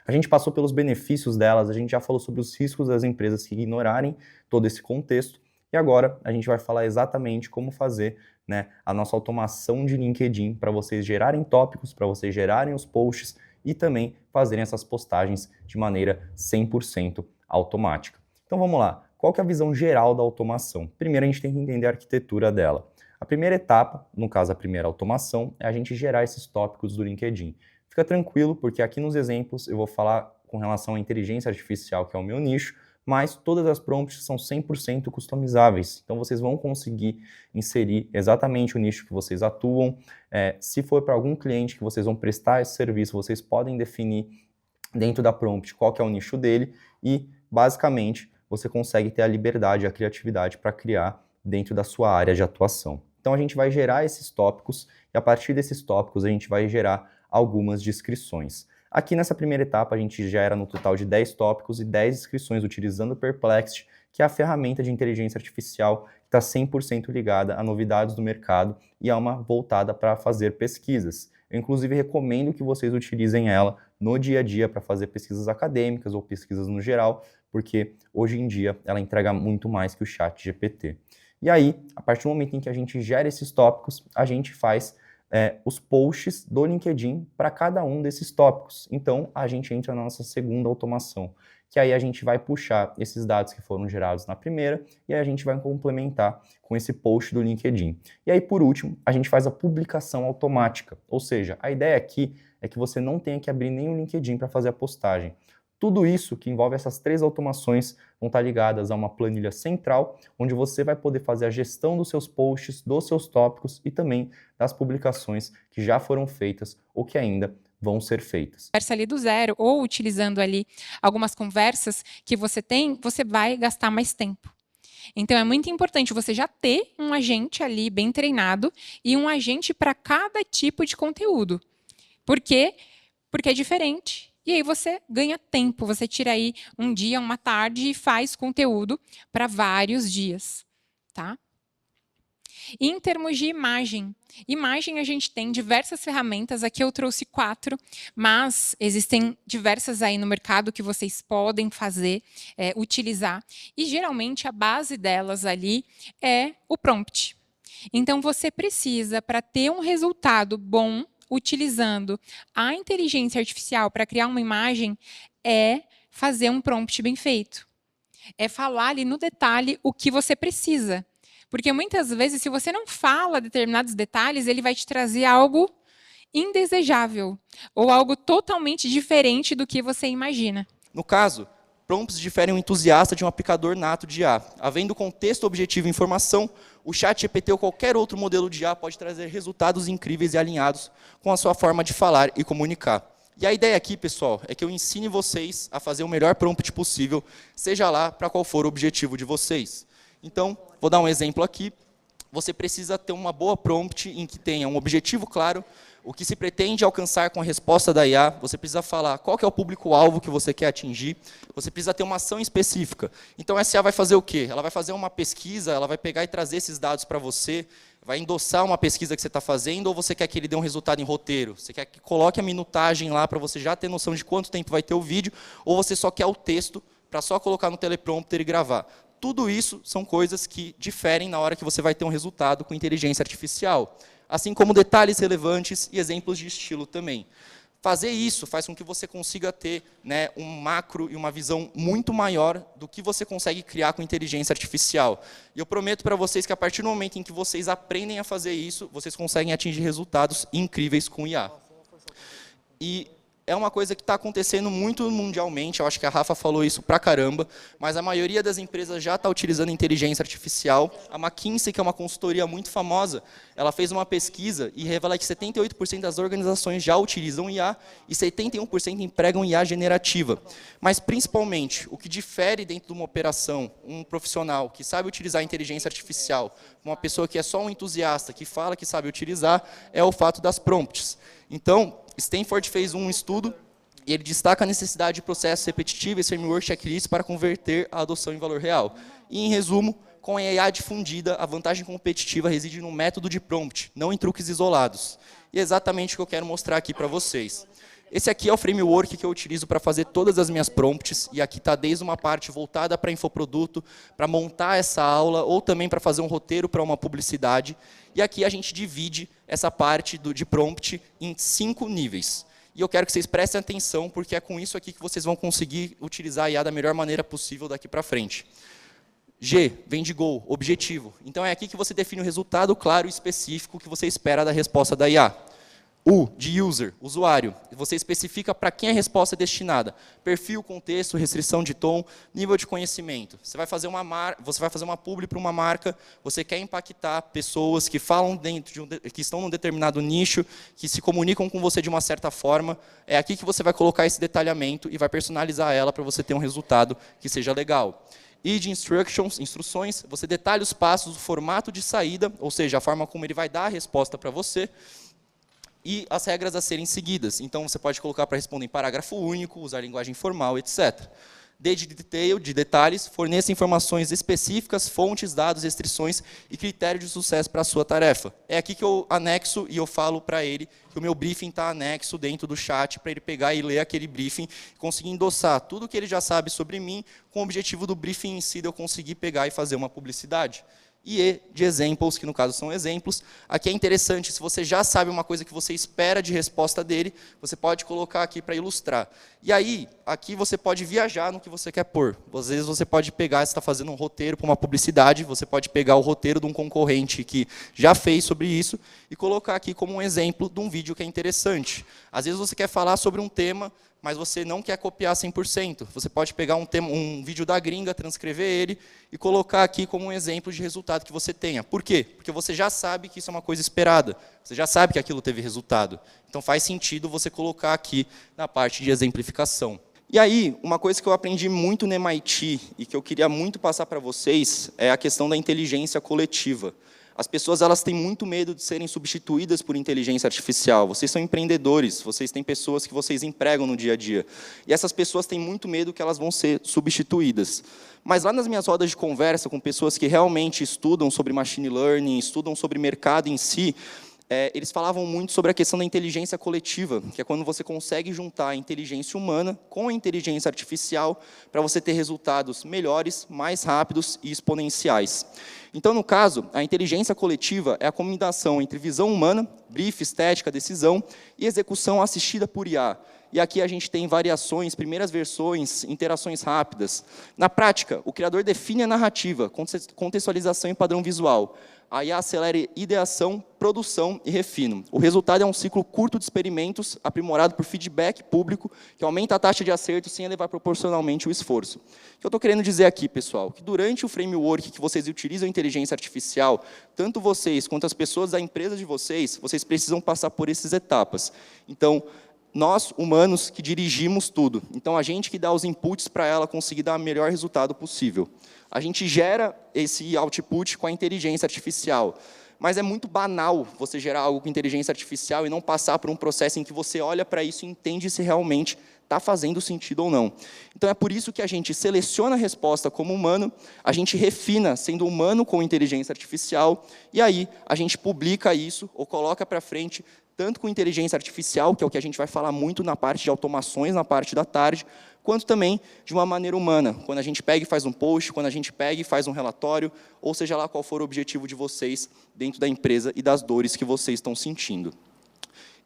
A gente passou pelos benefícios delas, a gente já falou sobre os riscos das empresas que ignorarem todo esse contexto, e agora a gente vai falar exatamente como fazer, né, a nossa automação de LinkedIn para vocês gerarem tópicos, para vocês gerarem os posts e também fazerem essas postagens de maneira 100% automática. Então vamos lá, qual que é a visão geral da automação? Primeiro a gente tem que entender a arquitetura dela. A primeira etapa, no caso a primeira automação, é a gente gerar esses tópicos do LinkedIn. Fica tranquilo, porque aqui nos exemplos eu vou falar com relação à inteligência artificial, que é o meu nicho, mas todas as prompts são 100% customizáveis. Então vocês vão conseguir inserir exatamente o nicho que vocês atuam. Se for para algum cliente que vocês vão prestar esse serviço, vocês podem definir dentro da prompt qual que é o nicho dele e, basicamente, você consegue ter a liberdade e a criatividade para criar dentro da sua área de atuação. Então a gente vai gerar esses tópicos e a partir desses tópicos a gente vai gerar algumas descrições. Aqui nessa primeira etapa a gente gera no total de 10 tópicos e 10 descrições utilizando o Perplexity, que é a ferramenta de inteligência artificial que está 100% ligada a novidades do mercado e é uma voltada para fazer pesquisas. Eu inclusive recomendo que vocês utilizem ela no dia a dia para fazer pesquisas acadêmicas ou pesquisas no geral, porque hoje em dia ela entrega muito mais que o ChatGPT. E aí, a partir do momento em que a gente gera esses tópicos, a gente faz os posts do LinkedIn para cada um desses tópicos. Então, a gente entra na nossa segunda automação, que aí a gente vai puxar esses dados que foram gerados na primeira e aí a gente vai complementar com esse post do LinkedIn. E aí, por último, a gente faz a publicação automática, ou seja, a ideia aqui é que você não tenha que abrir nenhum LinkedIn para fazer a postagem. Tudo isso que envolve essas 3 automações vão estar ligadas a uma planilha central, onde você vai poder fazer a gestão dos seus posts, dos seus tópicos e também das publicações que já foram feitas ou que ainda vão ser feitas. Conversa ali do zero ou utilizando ali algumas conversas que você tem, você vai gastar mais tempo. Então é muito importante você já ter um agente ali bem treinado e um agente para cada tipo de conteúdo. Por quê? Porque é diferente. E aí você ganha tempo, você tira aí um dia, uma tarde e faz conteúdo para vários dias, tá? E em termos de imagem, a gente tem diversas ferramentas, aqui eu trouxe 4, mas existem diversas aí no mercado que vocês podem fazer, utilizar, e geralmente a base delas ali é o prompt. Então você precisa, para ter um resultado bom, utilizando a inteligência artificial para criar uma imagem, é fazer um prompt bem feito. É falar ali no detalhe o que você precisa. Porque muitas vezes, se você não fala determinados detalhes, ele vai te trazer algo indesejável ou algo totalmente diferente do que você imagina. No caso, prompts diferem um entusiasta de um aplicador nato de IA. Havendo contexto, objetivo e informação, o ChatGPT ou qualquer outro modelo de IA pode trazer resultados incríveis e alinhados com a sua forma de falar e comunicar. E a ideia aqui, pessoal, é que eu ensine vocês a fazer o melhor prompt possível, seja lá para qual for o objetivo de vocês. Então, vou dar um exemplo aqui. Você precisa ter uma boa prompt em que tenha um objetivo claro, o que se pretende alcançar com a resposta da IA, você precisa falar qual que é o público-alvo que você quer atingir, você precisa ter uma ação específica. Então, essa IA vai fazer o quê? Ela vai fazer uma pesquisa, ela vai pegar e trazer esses dados para você, vai endossar uma pesquisa que você está fazendo, ou você quer que ele dê um resultado em roteiro? Você quer que coloque a minutagem lá para você já ter noção de quanto tempo vai ter o vídeo, ou você só quer o texto para só colocar no teleprompter e gravar? Tudo isso são coisas que diferem na hora que você vai ter um resultado com inteligência artificial. Assim como detalhes relevantes e exemplos de estilo também. Fazer isso faz com que você consiga ter, né, um macro e uma visão muito maior do que você consegue criar com inteligência artificial. E eu prometo para vocês que a partir do momento em que vocês aprendem a fazer isso, vocês conseguem atingir resultados incríveis com IA. E é uma coisa que está acontecendo muito mundialmente, eu acho que a Rafa falou isso pra caramba, mas a maioria das empresas já está utilizando inteligência artificial. A McKinsey, que é uma consultoria muito famosa, ela fez uma pesquisa e revela que 78% das organizações já utilizam IA e 71% empregam IA generativa. Mas, principalmente, o que difere dentro de uma operação, um profissional que sabe utilizar a inteligência artificial, uma pessoa que é só um entusiasta, que fala que sabe utilizar, é o fato das prompts. Então, Stanford fez um estudo e ele destaca a necessidade de processos repetitivos, framework checklist para converter a adoção em valor real. E, em resumo, com a IA difundida, a vantagem competitiva reside no método de prompt, não em truques isolados. E é exatamente o que eu quero mostrar aqui para vocês. Esse aqui é o framework que eu utilizo para fazer todas as minhas prompts, e aqui está desde uma parte voltada para infoproduto, para montar essa aula, ou também para fazer um roteiro para uma publicidade. E aqui a gente divide essa parte de prompt em 5 níveis. E eu quero que vocês prestem atenção, porque é com isso aqui que vocês vão conseguir utilizar a IA da melhor maneira possível daqui para frente. G, vem de goal, objetivo. Então é aqui que você define o resultado claro e específico que você espera da resposta da IA. U, de user, usuário. Você especifica para quem a resposta é destinada. Perfil, contexto, restrição de tom, nível de conhecimento. Você vai fazer uma publi para uma marca, você quer impactar pessoas que falam que estão num determinado nicho, que se comunicam com você de uma certa forma. É aqui que você vai colocar esse detalhamento e vai personalizar ela para você ter um resultado que seja legal. E de instruções, você detalha os passos, o formato de saída, ou seja, a forma como ele vai dar a resposta para você, e as regras a serem seguidas. Então, você pode colocar para responder em parágrafo único, usar linguagem formal, etc. D de detail, de detalhes, forneça informações específicas, fontes, dados, restrições e critérios de sucesso para a sua tarefa. É aqui que eu anexo e eu falo para ele que o meu briefing está anexo dentro do chat, para ele pegar e ler aquele briefing e conseguir endossar tudo que ele já sabe sobre mim, com o objetivo do briefing em si de eu conseguir pegar e fazer uma publicidade. E E de examples, que no caso são exemplos. Aqui é interessante, se você já sabe uma coisa que você espera de resposta dele, você pode colocar aqui para ilustrar. E aí, aqui você pode viajar no que você quer pôr. Às vezes você pode pegar, você está fazendo um roteiro para uma publicidade, você pode pegar o roteiro de um concorrente que já fez sobre isso e colocar aqui como um exemplo de um vídeo que é interessante. Às vezes você quer falar sobre um tema, mas você não quer copiar 100%. Você pode pegar um vídeo da gringa, transcrever ele e colocar aqui como um exemplo de resultado que você tenha. Por quê? Porque você já sabe que isso é uma coisa esperada. Você já sabe que aquilo teve resultado. Então faz sentido você colocar aqui na parte de exemplificação. E aí, uma coisa que eu aprendi muito no MIT e que eu queria muito passar para vocês é a questão da inteligência coletiva. As pessoas elas têm muito medo de serem substituídas por inteligência artificial. Vocês são empreendedores, vocês têm pessoas que vocês empregam no dia a dia. E essas pessoas têm muito medo que elas vão ser substituídas. Mas lá nas minhas rodas de conversa com pessoas que realmente estudam sobre machine learning, estudam sobre mercado em si, eles falavam muito sobre a questão da inteligência coletiva, que é quando você consegue juntar a inteligência humana com a inteligência artificial para você ter resultados melhores, mais rápidos e exponenciais. Então, no caso, a inteligência coletiva é a combinação entre visão humana, brief, estética, decisão e execução assistida por IA. E aqui a gente tem variações, primeiras versões, interações rápidas. Na prática, o criador define a narrativa, contextualização e padrão visual. A IA acelera ideação, produção e refino. O resultado é um ciclo curto de experimentos, aprimorado por feedback público, que aumenta a taxa de acerto sem elevar proporcionalmente o esforço. O que eu estou querendo dizer aqui, pessoal? Que durante o framework que vocês utilizam a inteligência artificial, tanto vocês quanto as pessoas da empresa de vocês precisam passar por essas etapas. Então, nós, humanos, que dirigimos tudo. Então, a gente que dá os inputs para ela conseguir dar o melhor resultado possível. A gente gera esse output com a inteligência artificial. Mas é muito banal você gerar algo com inteligência artificial e não passar por um processo em que você olha para isso e entende se realmente está fazendo sentido ou não. Então, é por isso que a gente seleciona a resposta como humano, a gente refina sendo humano com inteligência artificial, e aí a gente publica isso ou coloca para frente tanto com inteligência artificial, que é o que a gente vai falar muito na parte de automações, na parte da tarde, quanto também de uma maneira humana, quando a gente pega e faz um post, quando a gente pega e faz um relatório, ou seja lá qual for o objetivo de vocês dentro da empresa e das dores que vocês estão sentindo.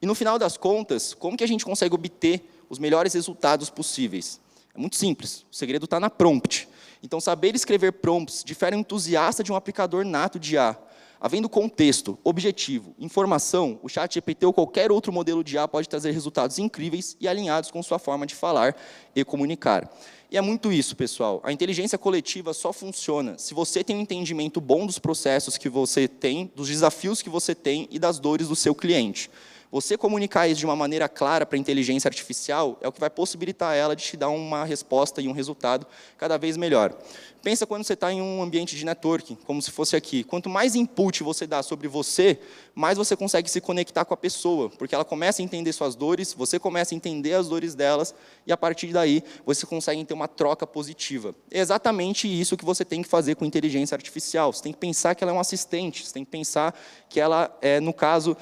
E no final das contas, como que a gente consegue obter os melhores resultados possíveis? É muito simples, o segredo está na prompt. Então, saber escrever prompts difere um entusiasta de um aplicador nato de IA. Havendo contexto, objetivo, informação, o ChatGPT ou qualquer outro modelo de IA pode trazer resultados incríveis e alinhados com sua forma de falar e comunicar. E é muito isso, pessoal. A inteligência coletiva só funciona se você tem um entendimento bom dos processos que você tem, dos desafios que você tem e das dores do seu cliente. Você comunicar isso de uma maneira clara para a inteligência artificial é o que vai possibilitar ela de te dar uma resposta e um resultado cada vez melhor. Pensa quando você está em um ambiente de networking, como se fosse aqui. Quanto mais input você dá sobre você, mais você consegue se conectar com a pessoa, porque ela começa a entender suas dores, você começa a entender as dores delas, e a partir daí você consegue ter uma troca positiva. É exatamente isso que você tem que fazer com inteligência artificial. Você tem que pensar que ela é um assistente, você tem que pensar que ela no caso,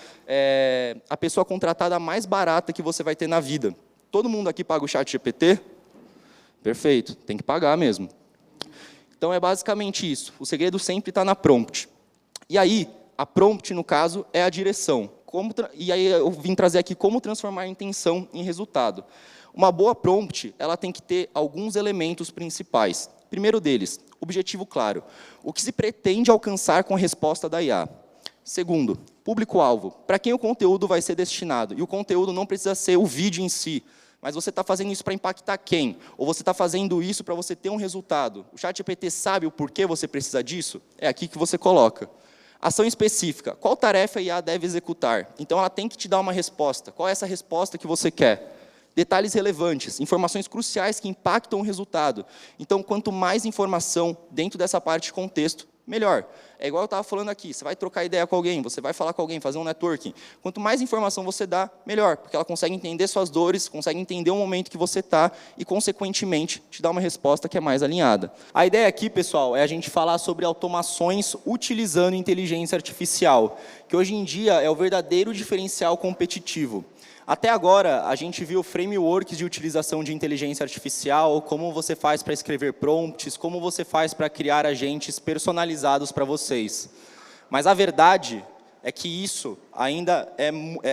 a pessoa contratada mais barata que você vai ter na vida. Todo mundo aqui paga o ChatGPT? Perfeito, tem que pagar mesmo. Então, é basicamente isso. O segredo sempre está na prompt. E aí, a prompt, no caso, é a direção. E aí, eu vim trazer aqui como transformar a intenção em resultado. Uma boa prompt, ela tem que ter alguns elementos principais. Primeiro deles, objetivo claro. O que se pretende alcançar com a resposta da IA. Segundo, público-alvo. Para quem o conteúdo vai ser destinado. E o conteúdo não precisa ser o vídeo em si. Mas você está fazendo isso para impactar quem? Ou você está fazendo isso para você ter um resultado? O ChatGPT sabe o porquê você precisa disso? É aqui que você coloca. Ação específica. Qual tarefa a IA deve executar? Então, ela tem que te dar uma resposta. Qual é essa resposta que você quer? Detalhes relevantes, informações cruciais que impactam o resultado. Então, quanto mais informação dentro dessa parte de contexto, melhor. É igual eu estava falando aqui, você vai trocar ideia com alguém, você vai falar com alguém, fazer um networking. Quanto mais informação você dá, melhor, porque ela consegue entender suas dores, consegue entender o momento que você está e, consequentemente, te dá uma resposta que é mais alinhada. A ideia aqui, pessoal, é a gente falar sobre automações utilizando inteligência artificial, que hoje em dia é o verdadeiro diferencial competitivo. Até agora, a gente viu frameworks de utilização de inteligência artificial, como você faz para escrever prompts, como você faz para criar agentes personalizados para vocês. Mas a verdade é que isso ainda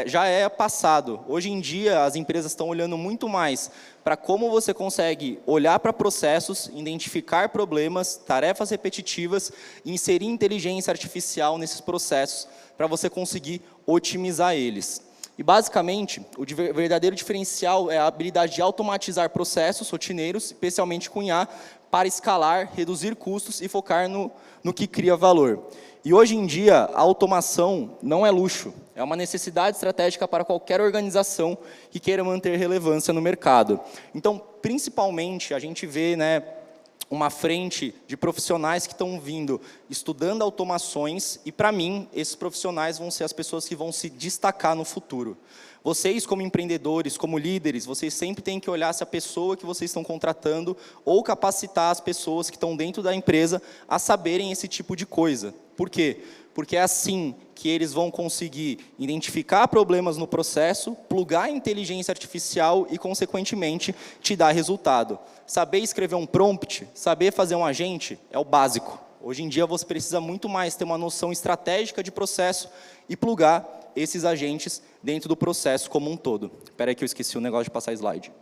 já é passado. Hoje em dia, as empresas estão olhando muito mais para como você consegue olhar para processos, identificar problemas, tarefas repetitivas e inserir inteligência artificial nesses processos para você conseguir otimizar eles. E, basicamente, o verdadeiro diferencial é a habilidade de automatizar processos rotineiros, especialmente com IA, para escalar, reduzir custos e focar no que cria valor. E, hoje em dia, a automação não é luxo, é uma necessidade estratégica para qualquer organização que queira manter relevância no mercado. Então, principalmente, a gente vê, uma frente de profissionais que estão vindo estudando automações e, para mim, esses profissionais vão ser as pessoas que vão se destacar no futuro. Vocês, como empreendedores, como líderes, vocês sempre têm que olhar se a pessoa que vocês estão contratando ou capacitar as pessoas que estão dentro da empresa a saberem esse tipo de coisa. Por quê? Porque é assim que eles vão conseguir identificar problemas no processo, plugar a inteligência artificial e, consequentemente, te dar resultado. Saber escrever um prompt, saber fazer um agente, é o básico. Hoje em dia, você precisa muito mais ter uma noção estratégica de processo e plugar esses agentes dentro do processo como um todo. Espera aí que eu esqueci o negócio de passar slide.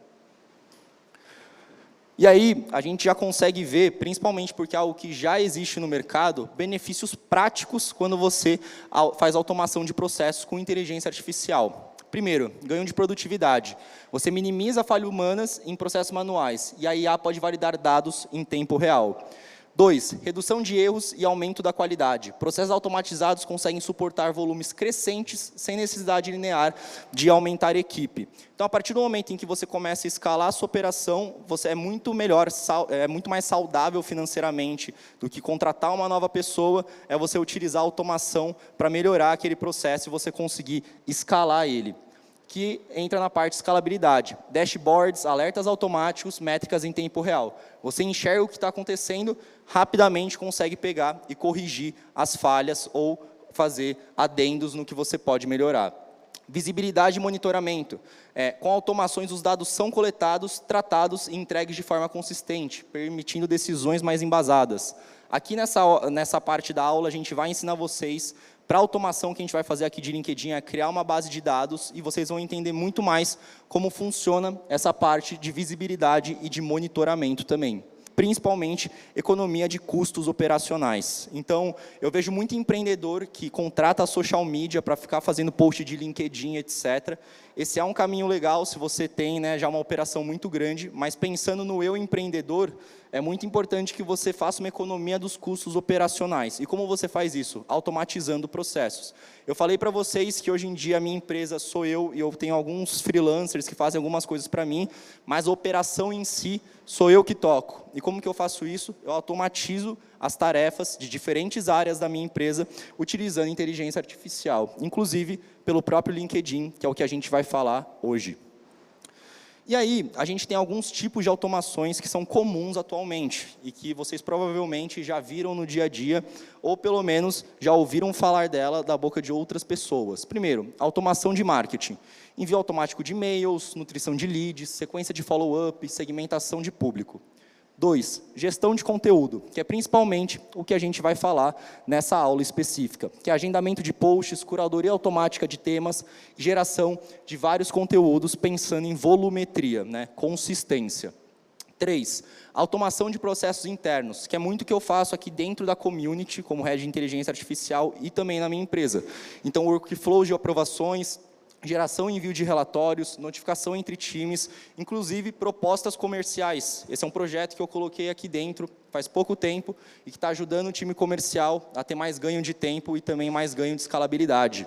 E aí, a gente já consegue ver, principalmente porque é algo que já existe no mercado, benefícios práticos quando você faz automação de processos com inteligência artificial. Primeiro, ganho de produtividade. Você minimiza falhas humanas em processos manuais, e a IA pode validar dados em tempo real. 2, redução de erros e aumento da qualidade. Processos automatizados conseguem suportar volumes crescentes sem necessidade linear de aumentar a equipe. Então, a partir do momento em que você começa a escalar a sua operação, você é muito melhor, é muito mais saudável financeiramente do que contratar uma nova pessoa, é você utilizar a automação para melhorar aquele processo e você conseguir escalar ele. Que entra na parte de escalabilidade. Dashboards, alertas automáticos, métricas em tempo real. Você enxerga o que está acontecendo, rapidamente consegue pegar e corrigir as falhas ou fazer adendos no que você pode melhorar. Visibilidade e monitoramento. Com automações, os dados são coletados, tratados e entregues de forma consistente, permitindo decisões mais embasadas. Aqui nessa parte da aula, a gente vai ensinar vocês, para a automação que a gente vai fazer aqui de LinkedIn, é criar uma base de dados e vocês vão entender muito mais como funciona essa parte de visibilidade e de monitoramento também. Principalmente, economia de custos operacionais. Então, eu vejo muito empreendedor que contrata a social media para ficar fazendo post de LinkedIn, etc. Esse é um caminho legal se você tem já uma operação muito grande, mas pensando no eu empreendedor, é muito importante que você faça uma economia dos custos operacionais. E como você faz isso? Automatizando processos. Eu falei para vocês que hoje em dia a minha empresa sou eu e eu tenho alguns freelancers que fazem algumas coisas para mim, mas a operação em si sou eu que toco. E como que eu faço isso? Eu automatizo as tarefas de diferentes áreas da minha empresa utilizando inteligência artificial, inclusive pelo próprio LinkedIn, que é o que a gente vai falar hoje. E aí, a gente tem alguns tipos de automações que são comuns atualmente e que vocês provavelmente já viram no dia a dia ou, pelo menos, já ouviram falar dela da boca de outras pessoas. Primeiro, automação de marketing. Envio automático de e-mails, nutrição de leads, sequência de follow-up, segmentação de público. 2. Gestão de conteúdo, que é principalmente o que a gente vai falar nessa aula específica, que é agendamento de posts, curadoria automática de temas, geração de vários conteúdos pensando em volumetria, consistência. 3. Automação de processos internos, que é muito o que eu faço aqui dentro da community, como head de inteligência artificial e também na minha empresa. Então, workflow de aprovações, geração e envio de relatórios, notificação entre times, inclusive propostas comerciais. Esse é um projeto que eu coloquei aqui dentro faz pouco tempo e que está ajudando o time comercial a ter mais ganho de tempo e também mais ganho de escalabilidade.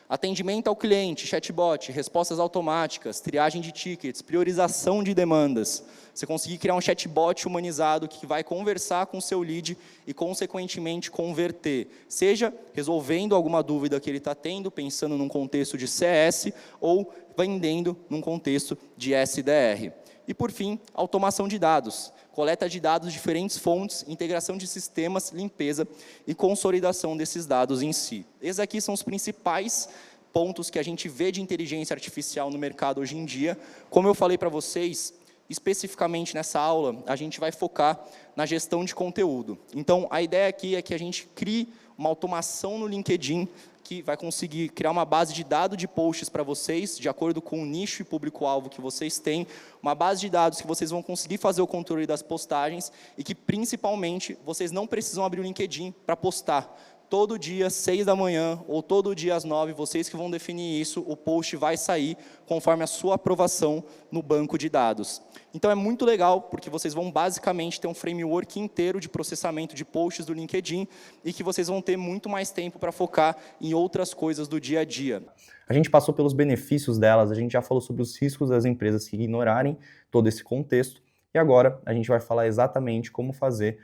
Atendimento ao cliente, chatbot, respostas automáticas, triagem de tickets, priorização de demandas. Você conseguir criar um chatbot humanizado que vai conversar com o seu lead e, consequentemente, converter. Seja resolvendo alguma dúvida que ele está tendo, pensando num contexto de CS, ou vendendo num contexto de SDR. E, por fim, automação de dados. Coleta de dados de diferentes fontes, integração de sistemas, limpeza e consolidação desses dados em si. Esses aqui são os principais pontos que a gente vê de inteligência artificial no mercado hoje em dia. Como eu falei para vocês, especificamente nessa aula, a gente vai focar na gestão de conteúdo. Então, a ideia aqui é que a gente crie uma automação no LinkedIn que vai conseguir criar uma base de dados de posts para vocês, de acordo com o nicho e público-alvo que vocês têm, uma base de dados que vocês vão conseguir fazer o controle das postagens e que, principalmente, vocês não precisam abrir o LinkedIn para postar. Todo dia, 6 da manhã, ou todo dia às 9, vocês que vão definir isso, o post vai sair conforme a sua aprovação no banco de dados. Então, é muito legal, porque vocês vão basicamente ter um framework inteiro de processamento de posts do LinkedIn e que vocês vão ter muito mais tempo para focar em outras coisas do dia a dia. A gente passou pelos benefícios delas, a gente já falou sobre os riscos das empresas que ignorarem todo esse contexto, e agora a gente vai falar exatamente como fazer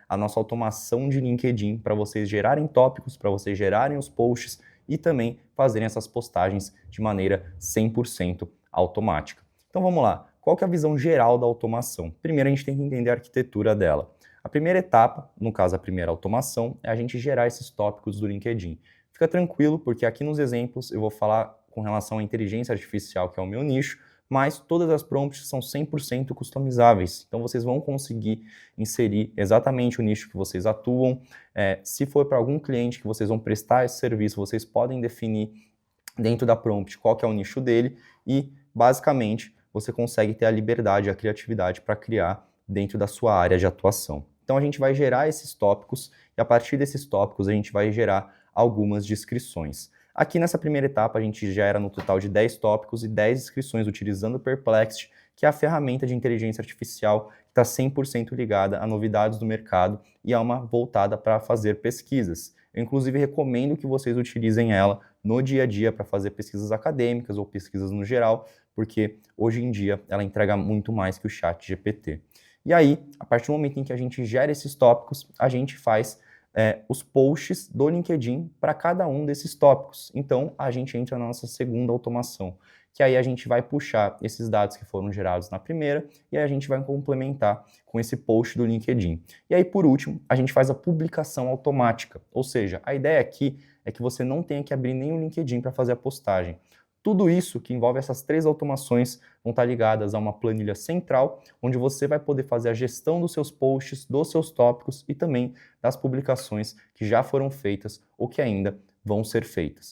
a nossa automação de LinkedIn para vocês gerarem tópicos, para vocês gerarem os posts e também fazerem essas postagens de maneira 100% automática. Então vamos lá, qual que é a visão geral da automação? Primeiro a gente tem que entender a arquitetura dela. A primeira etapa, no caso a primeira automação, é a gente gerar esses tópicos do LinkedIn. Fica tranquilo, porque aqui nos exemplos eu vou falar com relação à inteligência artificial, que é o meu nicho, mas todas as prompts são 100% customizáveis. Então, vocês vão conseguir inserir exatamente o nicho que vocês atuam. Se for para algum cliente que vocês vão prestar esse serviço, vocês podem definir dentro da prompt qual que é o nicho dele e, basicamente, você consegue ter a liberdade e a criatividade para criar dentro da sua área de atuação. Então, a gente vai gerar esses tópicos e, a partir desses tópicos, a gente vai gerar algumas descrições. Aqui nessa primeira etapa a gente gera no total de 10 tópicos e 10 descrições utilizando o Perplexity, que é a ferramenta de inteligência artificial que está 100% ligada a novidades do mercado e é uma voltada para fazer pesquisas. Eu inclusive recomendo que vocês utilizem ela no dia a dia para fazer pesquisas acadêmicas ou pesquisas no geral, porque hoje em dia ela entrega muito mais que o ChatGPT. E aí, a partir do momento em que a gente gera esses tópicos, a gente faz os posts do LinkedIn para cada um desses tópicos. Então, a gente entra na nossa segunda automação, que aí a gente vai puxar esses dados que foram gerados na primeira e aí a gente vai complementar com esse post do LinkedIn. E aí, por último, a gente faz a publicação automática, ou seja, a ideia aqui é que você não tenha que abrir nem o LinkedIn para fazer a postagem. Tudo isso que envolve essas 3 automações vão estar ligadas a uma planilha central, onde você vai poder fazer a gestão dos seus posts, dos seus tópicos e também das publicações que já foram feitas ou que ainda vão ser feitas.